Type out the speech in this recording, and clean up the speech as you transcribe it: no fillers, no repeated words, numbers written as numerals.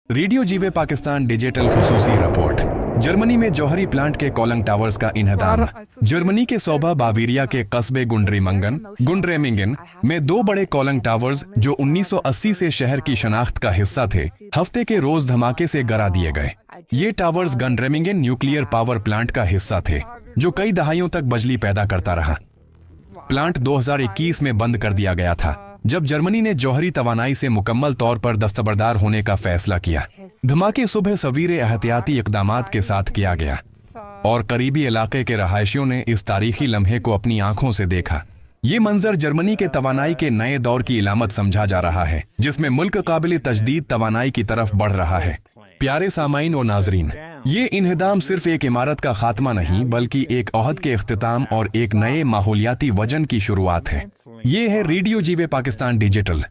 Radio जीवे Pakistan digital खुसूसी report. Germany में जौहरी plant के कॉलिंग टावर्स का इन्हदाम। जर्मनी के सोबा बावेरिया के कस्बे गुंड्रेमिंगन में दो बड़े कॉलिंग टावर्स जो 1980 से शहर की शनाख्त का हिस्सा थे, हफ्ते के रोज धमाके से गिरा दिए गए। ये टावर्स गुंड्रेमिंगन न्यूक्लियर पावर प्लांट का हिस्सा थे जो कई दहाइयों तक बिजली पैदा करता रहा। प्लांट 2021 में बंद कर दिया गया था जब जर्मनी ने जौहरी तवानाई से मुकम्मल तौर पर दस्तबरदार होने का फैसला किया। धमाके सुबह सवेरे एहतियाती इक़दामात के साथ किया गया और करीबी इलाके के रहायशियों ने इस तारीखी लम्हे को अपनी आंखों से देखा। ये मंजर जर्मनी के तवानाई के नए दौर की इलामत समझा जा रहा है, जिसमें मुल्क काबिल तजदीद तवानाई की तरफ बढ़ रहा है। प्यारे सामाईन और नाजरीन, ये इन्हदाम सिर्फ एक इमारत का खात्मा नहीं बल्कि एक ओहद के इख्तिताम और एक नए माहौलियाती वजन की शुरुआत है। ये है रेडियो जीवे पाकिस्तान डिजिटल।